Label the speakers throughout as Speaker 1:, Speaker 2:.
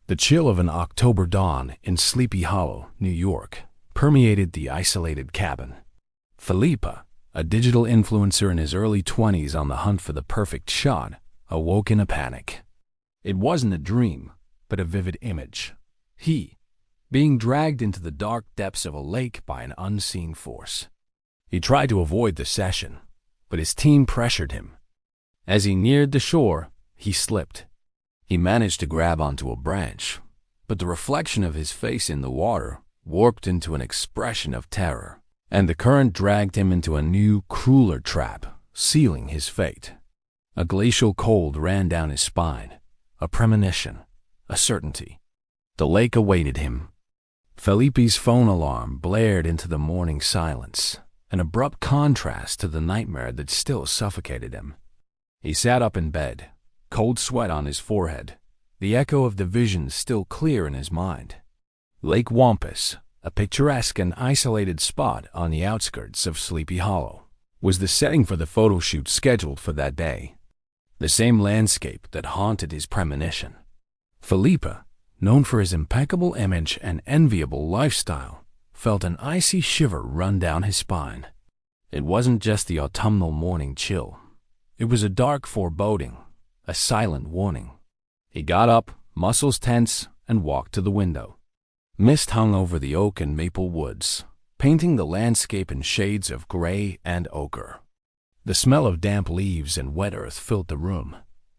Speaker 1: The chill of an October dawn in Sleepy Hollow, New York, permeated the isolated cabin. Felipe, a digital influencer in his early 20s on the hunt for the perfect shot, awoke in a panic. It wasn't a dream, but a vivid image. He, being dragged into the dark depths of a lake by an unseen force. He tried to avoid the session, but his team pressured him. As he neared the shore, he slipped. He managed to grab onto a branch, but the reflection of his face in the water warped into an expression of terror, and the current dragged him into a new, crueler trap, sealing his fate. A glacial cold ran down his spine, a premonition, a certainty. The lake awaited him. Felipe's phone alarm blared into the morning silence, an abrupt contrast to the nightmare that still suffocated him. He sat up in bed, cold sweat on his forehead, the echo of the vision still clear in his mind. Lake Wampus, a picturesque and isolated spot on the outskirts of Sleepy Hollow, was the setting for the photo shoot scheduled for that day. The same landscape that haunted his premonition. Felipe, known for his impeccable image and enviable lifestyle, felt an icy shiver run down his spine. It wasn't just the autumnal morning chill. It was a dark foreboding, a silent warning. He got up, muscles tense, and walked to the window. Mist hung over the oak and maple woods, painting the landscape in shades of gray and ochre. The smell of damp leaves and wet earth filled the room,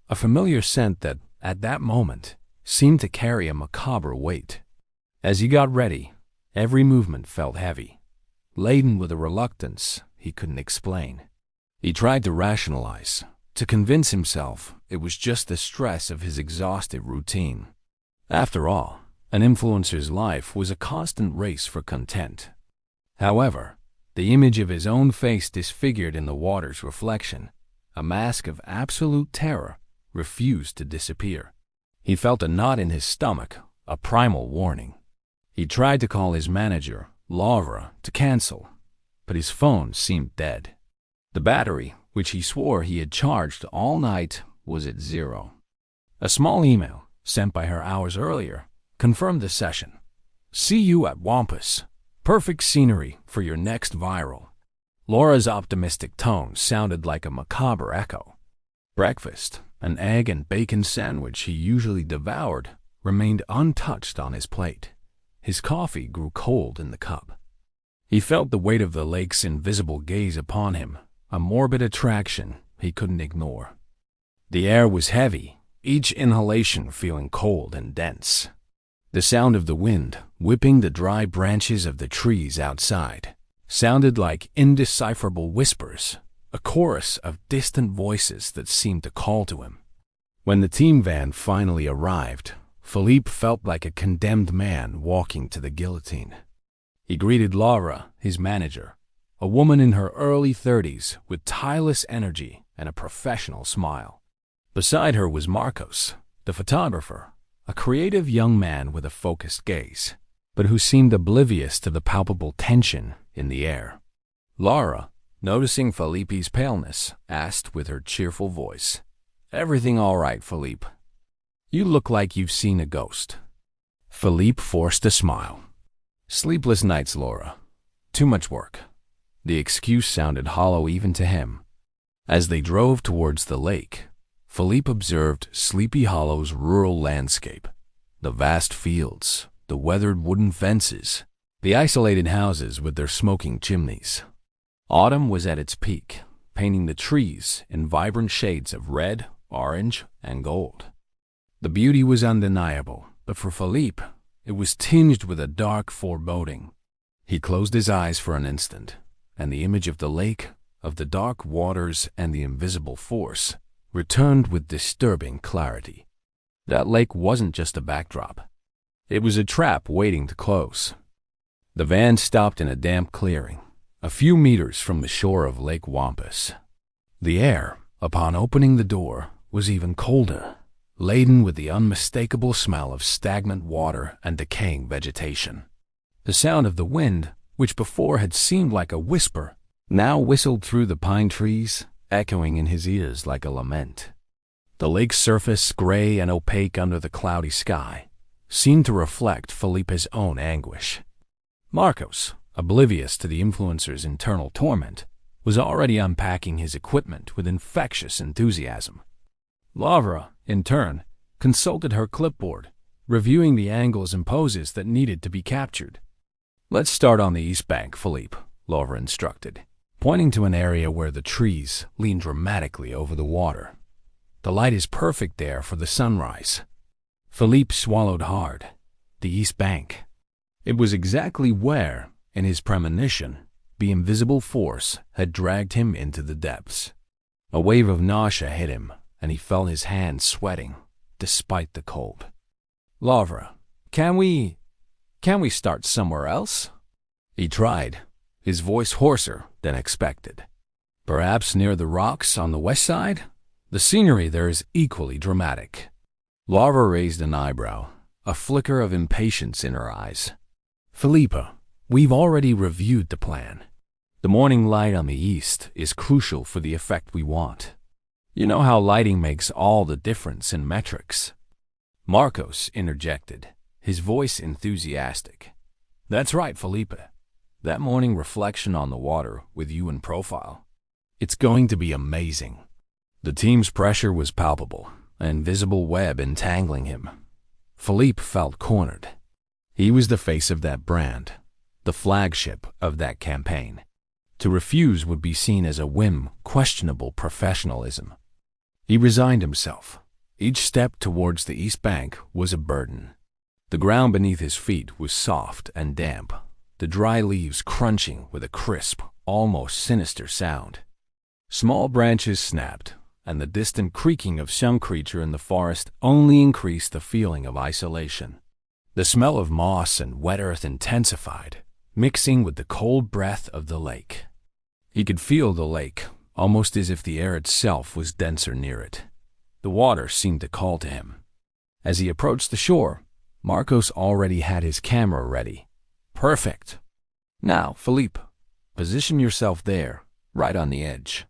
Speaker 1: a familiar scent that, at that moment, seemed to carry a macabre weight. As he got ready, every movement felt heavy, laden with a reluctance he couldn't explain. He tried to rationalize, to convince himself it was just the stress of his exhausted routine. After all, an influencer's life was a constant race for content. However, the image of his own face disfigured in the water's reflection, a mask of absolute terror, refused to disappear. He felt a knot in his stomach, a primal warning. He tried to call his manager, Laura, to cancel, but his phone seemed dead. The battery, which he swore he had charged all night, was at zero. A small email, sent by her hours earlier, confirmed the session. "See you at Wampus. Perfect scenery for your next viral." Laura's optimistic tone sounded like a macabre echo. Breakfast, an egg and bacon sandwich he usually devoured, remained untouched on his plate. His coffee grew cold in the cup. He felt the weight of the lake's invisible gaze upon him, a morbid attraction he couldn't ignore. The air was heavy, each inhalation feeling cold and dense. The sound of the wind, whipping the dry branches of the trees outside, sounded like indecipherable whispers, a chorus of distant voices that seemed to call to him. When the team van finally arrived, Felipe felt like a condemned man walking to the guillotine. He greeted Laura, his manager, a woman in her early 30s with tireless energy and a professional smile. Beside her was Marcos, the photographer, a creative young man with a focused gaze, but who seemed oblivious to the palpable tension in the air. Laura, noticing Felipe's paleness, asked with her cheerful voice, "Everything all right, Felipe? You look like you've seen a ghost." Felipe forced a smile. "Sleepless nights, Laura. Too much work." The excuse sounded hollow even to him. As they drove towards the lake, Felipe observed Sleepy Hollow's rural landscape. The vast fields, the weathered wooden fences, the isolated houses with their smoking chimneys. Autumn was at its peak, painting the trees in vibrant shades of red, orange, and gold. The beauty was undeniable, but for Felipe, it was tinged with a dark foreboding. He closed his eyes for an instant, and the image of the lake, of the dark waters, and the invisible force returned with disturbing clarity. That lake wasn't just a backdrop. It was a trap waiting to close. The van stopped in a damp clearing, a few meters from the shore of Lake Wampus. The air, upon opening the door, was even colder, laden with the unmistakable smell of stagnant water and decaying vegetation. The sound of the wind, which before had seemed like a whisper, now whistled through the pine trees, echoing in his ears like a lament. The lake's surface, gray and opaque under the cloudy sky, seemed to reflect Felipe's own anguish. Marcos, oblivious to the influencer's internal torment, was already unpacking his equipment with infectious enthusiasm. Laura, in turn, consulted her clipboard, reviewing the angles and poses that needed to be captured. "Let's start on the east bank, Felipe," Laura instructed, pointing to an area where the trees leaned dramatically over the water. "The light is perfect there for the sunrise." Felipe swallowed hard. The east bank. It was exactly where, in his premonition, the invisible force had dragged him into the depths. A wave of nausea hit him, and he felt his hands sweating, despite the cold. "Laura, can we start somewhere else?" He tried, his voice hoarser than expected. "Perhaps near the rocks on the west side? The scenery there is equally dramatic." Laura raised an eyebrow, a flicker of impatience in her eyes. "Felipe, we've already reviewed the plan. The morning light on the east is crucial for the effect we want. You know how lighting makes all the difference in metrics." Marcos interjected, his voice enthusiastic. "That's right, Felipe. That morning reflection on the water with you in profile. It's going to be amazing." The team's pressure was palpable, an invisible web entangling him. Felipe felt cornered. He was the face of that brand, the flagship of that campaign. To refuse would be seen as a whim, questionable professionalism. He resigned himself. Each step towards the east bank was a burden. The ground beneath his feet was soft and damp, the dry leaves crunching with a crisp, almost sinister sound. Small branches snapped, and the distant creaking of some creature in the forest only increased the feeling of isolation. The smell of moss and wet earth intensified, mixing with the cold breath of the lake. He could feel the lake, almost as if the air itself was denser near it. The water seemed to call to him. As he approached the shore, Marcos already had his camera ready. "Perfect. Now, Felipe, position yourself there, right on the edge.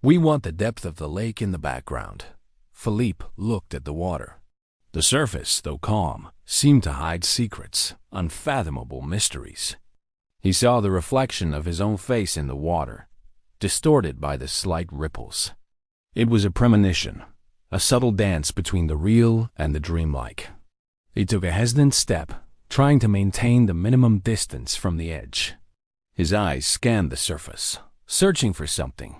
Speaker 1: We want the depth of the lake in the background." Felipe looked at the water. The surface, though calm, seemed to hide secrets, unfathomable mysteries. He saw the reflection of his own face in the water, distorted by the slight ripples. It was a premonition, a subtle dance between the real and the dreamlike. He took a hesitant step, trying to maintain the minimum distance from the edge. His eyes scanned the surface, searching for something,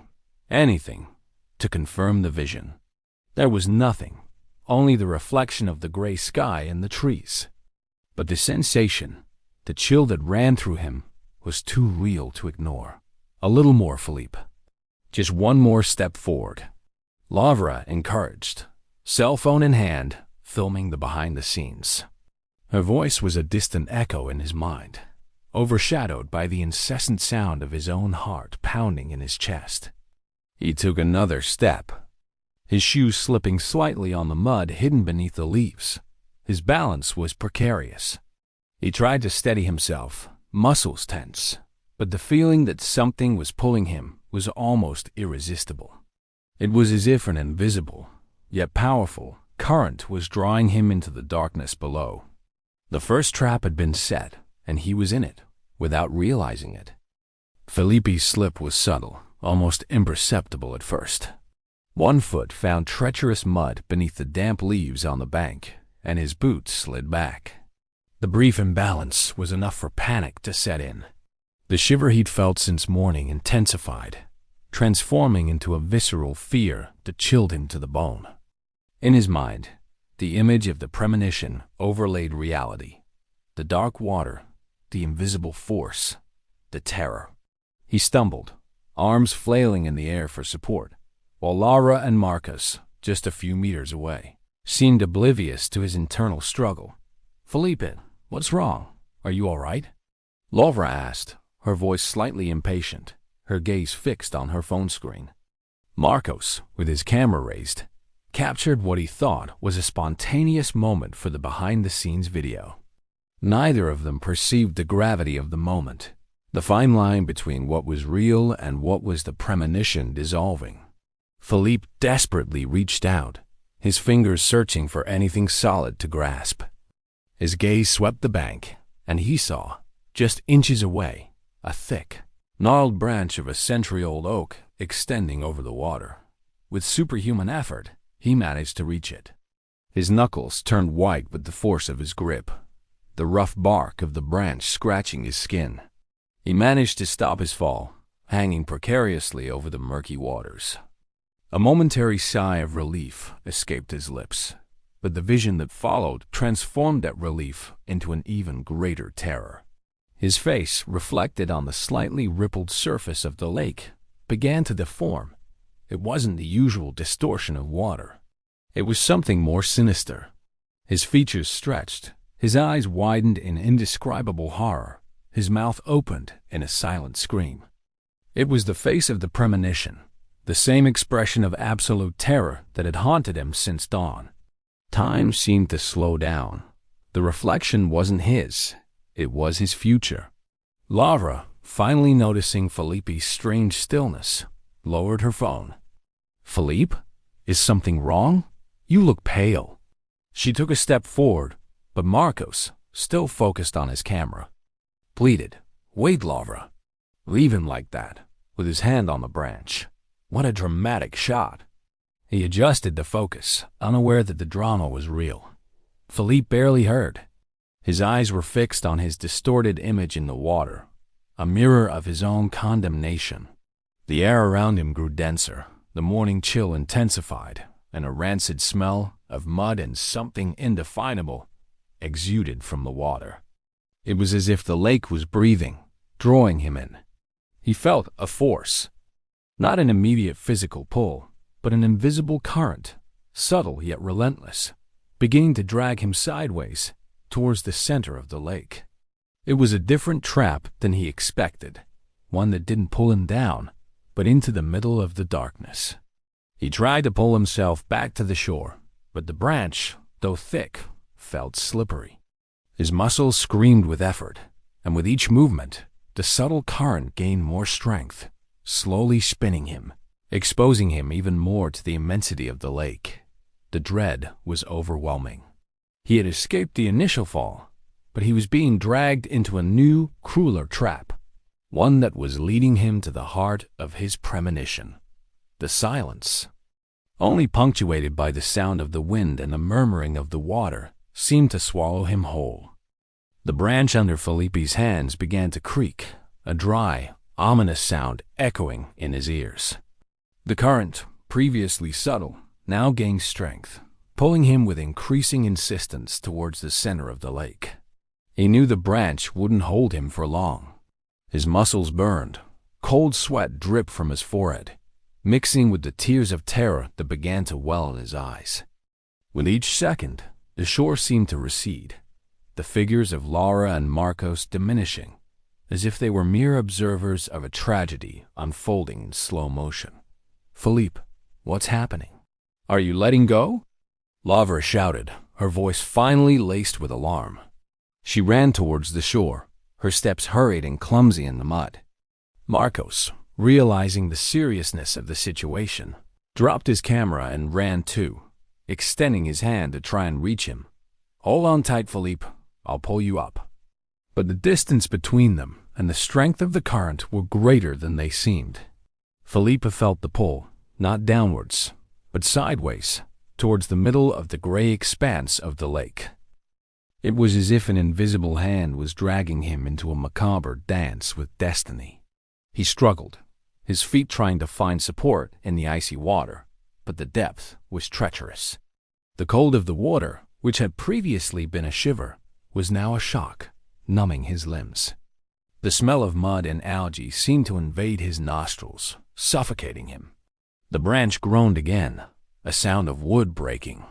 Speaker 1: anything, to confirm the vision. There was nothing, only the reflection of the gray sky and the trees. But the sensation, the chill that ran through him, was too real to ignore. "A little more, Felipe. Just one more step forward." Laura encouraged, cell phone in hand, filming the behind the scenes. Her voice was a distant echo in his mind, overshadowed by the incessant sound of his own heart pounding in his chest. He took another step, his shoes slipping slightly on the mud hidden beneath the leaves. His balance was precarious. He tried to steady himself, muscles tense, but the feeling that something was pulling him was almost irresistible. It was as if an invisible, yet powerful, current was drawing him into the darkness below. The first trap had been set, and he was in it, without realizing it. Felipe's slip was subtle, almost imperceptible at first. One foot found treacherous mud beneath the damp leaves on the bank, and his boots slid back. The brief imbalance was enough for panic to set in. The shiver he'd felt since morning intensified, transforming into a visceral fear that chilled him to the bone. In his mind, the image of the premonition overlaid reality. The dark water, the invisible force, the terror. He stumbled, arms flailing in the air for support, while Laura and Marcus, just a few meters away, seemed oblivious to his internal struggle. "Felipe, what's wrong? Are you all right?" Laura asked, her voice slightly impatient, her gaze fixed on her phone screen. Marcos, with his camera raised, captured what he thought was a spontaneous moment for the behind-the-scenes video. Neither of them perceived the gravity of the moment, the fine line between what was real and what was the premonition dissolving. Felipe desperately reached out, his fingers searching for anything solid to grasp. His gaze swept the bank, and he saw, just inches away, a thick, gnarled branch of a century-old oak extending over the water. With superhuman effort, he managed to reach it. His knuckles turned white with the force of his grip, the rough bark of the branch scratching his skin. He managed to stop his fall, hanging precariously over the murky waters. A momentary sigh of relief escaped his lips, but the vision that followed transformed that relief into an even greater terror. His face, reflected on the slightly rippled surface of the lake, began to deform. It wasn't the usual distortion of water. It was something more sinister. His features stretched, his eyes widened in indescribable horror, his mouth opened in a silent scream. It was the face of the Premonition, the same expression of absolute terror that had haunted him since dawn. Time seemed to slow down. The reflection wasn't his, it was his future. Laura, finally noticing Felipe's strange stillness, lowered her phone. "Felipe, is something wrong? You look pale." She took a step forward, but Marcos, still focused on his camera, pleaded, "Wait, Laura. Leave him like that, with his hand on the branch. What a dramatic shot." He adjusted the focus, unaware that the drama was real. Felipe barely heard. His eyes were fixed on his distorted image in the water, a mirror of his own condemnation. The air around him grew denser, the morning chill intensified, and a rancid smell of mud and something indefinable exuded from the water. It was as if the lake was breathing, drawing him in. He felt a force, not an immediate physical pull, but an invisible current, subtle yet relentless, beginning to drag him sideways towards the center of the lake. It was a different trap than he expected, one that didn't pull him down, but into the middle of the darkness. He tried to pull himself back to the shore, but the branch, though thick, felt slippery. His muscles screamed with effort, and with each movement, the subtle current gained more strength, slowly spinning him, exposing him even more to the immensity of the lake. The dread was overwhelming. He had escaped the initial fall, but he was being dragged into a new, crueler trap, one that was leading him to the heart of his premonition. The silence, only punctuated by the sound of the wind and the murmuring of the water, seemed to swallow him whole. The branch under Felipe's hands began to creak, a dry, ominous sound echoing in his ears. The current, previously subtle, now gained strength, pulling him with increasing insistence towards the center of the lake. He knew the branch wouldn't hold him for long. His muscles burned, cold sweat dripped from his forehead, mixing with the tears of terror that began to well in his eyes. With each second, the shore seemed to recede, the figures of Laura and Marcos diminishing, as if they were mere observers of a tragedy unfolding in slow motion. "Felipe, what's happening? Are you letting go?" Laura shouted, her voice finally laced with alarm. She ran towards the shore, her steps hurried and clumsy in the mud. Marcos, realizing the seriousness of the situation, dropped his camera and ran too, extending his hand to try and reach him. "Hold on tight, Felipe. I'll pull you up." But the distance between them and the strength of the current were greater than they seemed. Felipe felt the pull, not downwards, but sideways, towards the middle of the gray expanse of the lake. It was as if an invisible hand was dragging him into a macabre dance with destiny. He struggled, his feet trying to find support in the icy water, but the depth was treacherous. The cold of the water, which had previously been a shiver, was now a shock, numbing his limbs. The smell of mud and algae seemed to invade his nostrils, suffocating him. The branch groaned again, a sound of wood breaking.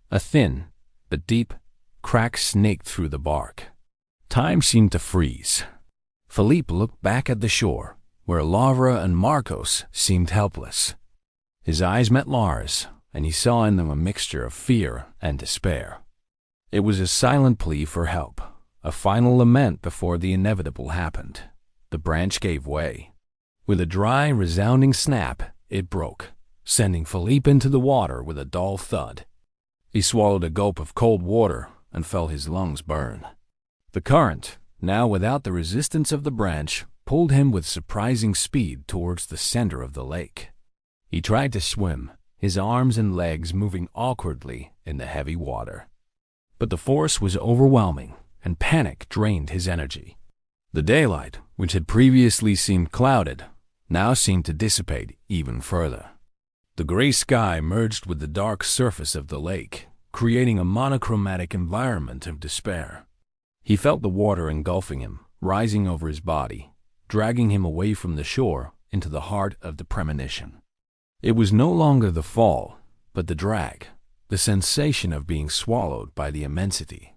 Speaker 1: A thin, but deep, crack snaked through the bark. Time seemed to freeze. Felipe looked back at the shore, where Laura and Marcos seemed helpless. His eyes met Laura's, and he saw in them a mixture of fear and despair. It was a silent plea for help, a final lament before the inevitable happened. The branch gave way. With a dry, resounding snap, it broke, sending Felipe into the water with a dull thud. He swallowed a gulp of cold water and felt his lungs burn. The current, now without the resistance of the branch, pulled him with surprising speed towards the center of the lake. He tried to swim, his arms and legs moving awkwardly in the heavy water. But the force was overwhelming, and panic drained his energy. The daylight, which had previously seemed clouded, now seemed to dissipate even further. The gray sky merged with the dark surface of the lake, creating a monochromatic environment of despair. He felt the water engulfing him, rising over his body, dragging him away from the shore into the heart of the Premonition. It was no longer the fall, but the drag, the sensation of being swallowed by the immensity.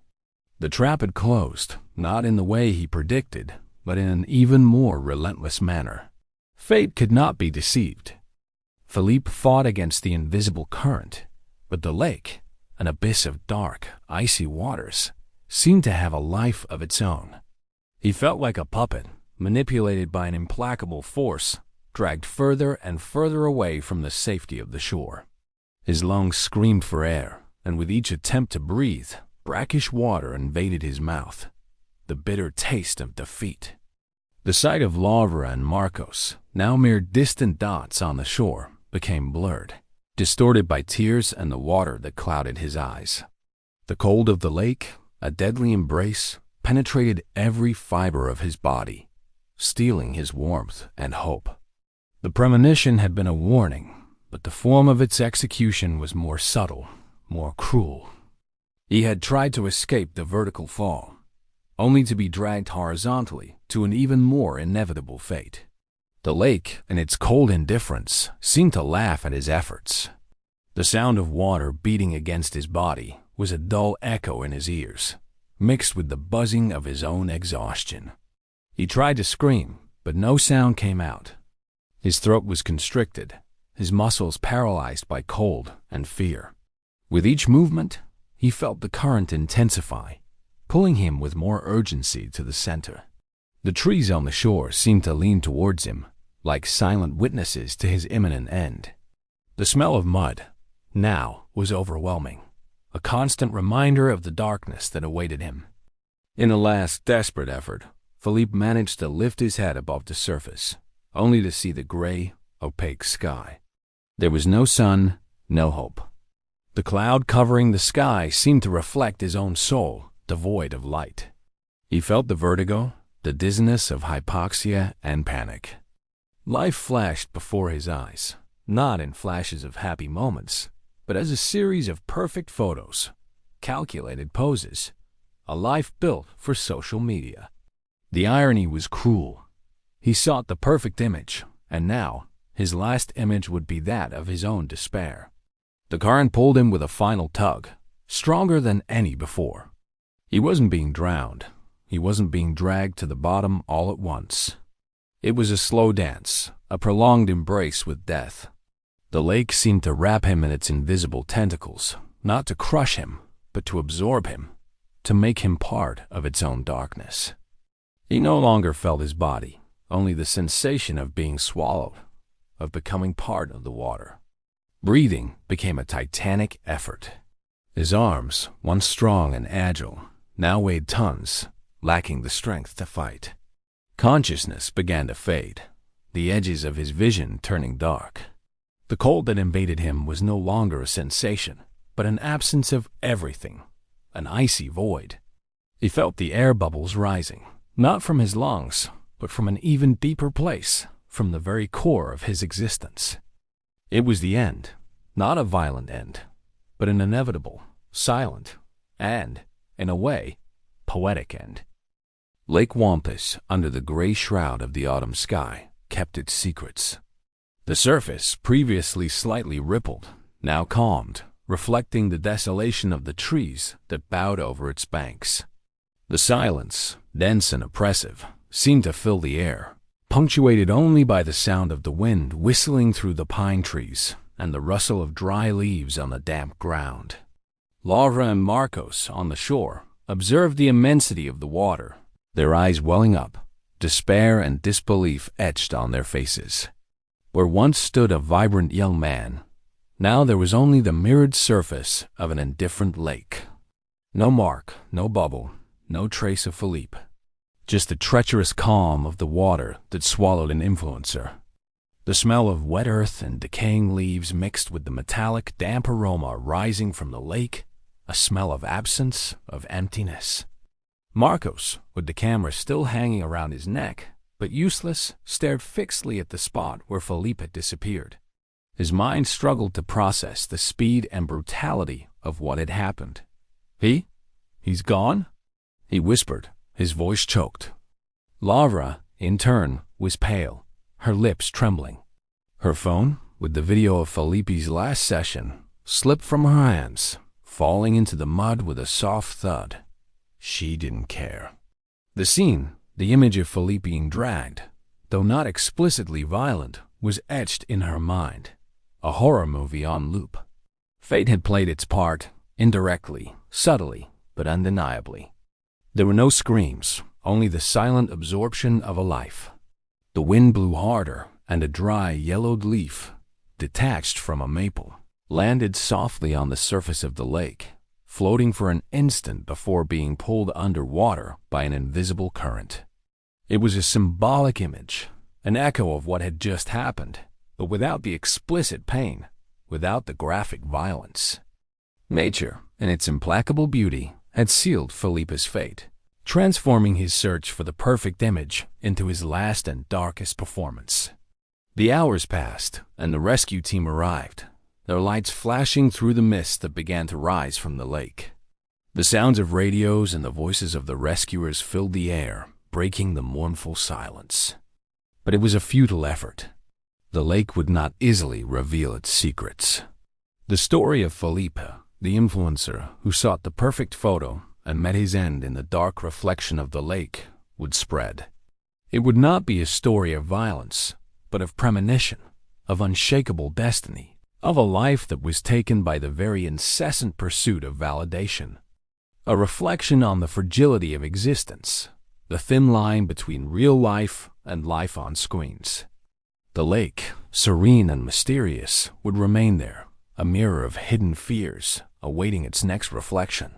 Speaker 1: The trap had closed, not in the way he predicted, but in an even more relentless manner. Fate could not be deceived. Philippe fought against the invisible current, but the lake, an abyss of dark, icy waters, seemed to have a life of its own. He felt like a puppet, manipulated by an implacable force, dragged further and further away from the safety of the shore. His lungs screamed for air, and with each attempt to breathe, brackish water invaded his mouth, the bitter taste of defeat. The sight of Laura and Marcos, now mere distant dots on the shore, became blurred, distorted by tears and the water that clouded his eyes. The cold of the lake, a deadly embrace, penetrated every fiber of his body, stealing his warmth and hope. The premonition had been a warning, but the form of its execution was more subtle, more cruel. He had tried to escape the vertical fall, only to be dragged horizontally to an even more inevitable fate. The lake, in its cold indifference, seemed to laugh at his efforts. The sound of water beating against his body was a dull echo in his ears, mixed with the buzzing of his own exhaustion. He tried to scream, but no sound came out. His throat was constricted, his muscles paralyzed by cold and fear. With each movement, he felt the current intensify, pulling him with more urgency to the center. The trees on the shore seemed to lean towards him, like silent witnesses to his imminent end. The smell of mud, now, was overwhelming, a constant reminder of the darkness that awaited him. In a last desperate effort, Philippe managed to lift his head above the surface, only to see the gray, opaque sky. There was no sun, no hope. The cloud covering the sky seemed to reflect his own soul, devoid of light. He felt the vertigo, the dizziness of hypoxia and panic. Life flashed before his eyes, not in flashes of happy moments, but as a series of perfect photos, calculated poses, a life built for social media. The irony was cruel. He sought the perfect image, and now his last image would be that of his own despair. The current pulled him with a final tug, stronger than any before. He wasn't being drowned. He wasn't being dragged to the bottom all at once. It was a slow dance, a prolonged embrace with death. The lake seemed to wrap him in its invisible tentacles, not to crush him, but to absorb him, to make him part of its own darkness. He no longer felt his body, only the sensation of being swallowed, of becoming part of the water. Breathing became a titanic effort. His arms, once strong and agile, now weighed tons, lacking the strength to fight. Consciousness began to fade, the edges of his vision turning dark. The cold that invaded him was no longer a sensation, but an absence of everything, an icy void. He felt the air bubbles rising, not from his lungs, but from an even deeper place, from the very core of his existence. It was the end, not a violent end, but an inevitable, silent, and, in a way, poetic end. Lake Wampus, under the gray shroud of the autumn sky, kept its secrets. The surface, previously slightly rippled, now calmed, reflecting the desolation of the trees that bowed over its banks. The silence, dense and oppressive, seemed to fill the air, punctuated only by the sound of the wind whistling through the pine trees and the rustle of dry leaves on the damp ground. Laura and Marcos, on the shore, observed the immensity of the water, their eyes welling up, despair and disbelief etched on their faces. Where once stood a vibrant young man, now there was only the mirrored surface of an indifferent lake. No mark, no bubble, no trace of Philippe. Just the treacherous calm of the water that swallowed an influencer. The smell of wet earth and decaying leaves mixed with the metallic, damp aroma rising from the lake, a smell of absence, of emptiness. Marcos, with the camera still hanging around his neck, but useless, stared fixedly at the spot where Philippe had disappeared. His mind struggled to process the speed and brutality of what had happened. He's gone? He whispered, his voice choked. Laura, in turn, was pale, her lips trembling. Her phone, with the video of Felipe's last session, slipped from her hands, falling into the mud with a soft thud. She didn't care. The scene, the image of Felipe being dragged, though not explicitly violent, was etched in her mind. A horror movie on loop. Fate had played its part, indirectly, subtly, but undeniably. There were no screams, only the silent absorption of a life. The wind blew harder, and a dry, yellowed leaf, detached from a maple, landed softly on the surface of the lake, floating for an instant before being pulled underwater by an invisible current. It was a symbolic image, an echo of what had just happened, but without the explicit pain, without the graphic violence. Nature, in its implacable beauty, had sealed Felipe's fate, transforming his search for the perfect image into his last and darkest performance. The hours passed, and the rescue team arrived, their lights flashing through the mist that began to rise from the lake. The sounds of radios and the voices of the rescuers filled the air, breaking the mournful silence. But it was a futile effort. The lake would not easily reveal its secrets. The story of Felipe, the influencer who sought the perfect photo and met his end in the dark reflection of the lake, would spread. It would not be a story of violence, but of premonition, of unshakable destiny, of a life that was taken by the very incessant pursuit of validation. A reflection on the fragility of existence, the thin line between real life and life on screens. The lake, serene and mysterious, would remain there, a mirror of hidden fears, awaiting its next reflection.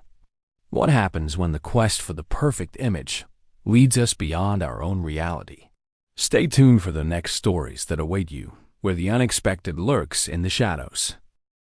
Speaker 1: What happens when the quest for the perfect image leads us beyond our own reality? Stay tuned for the next stories that await you, where the unexpected lurks in the shadows.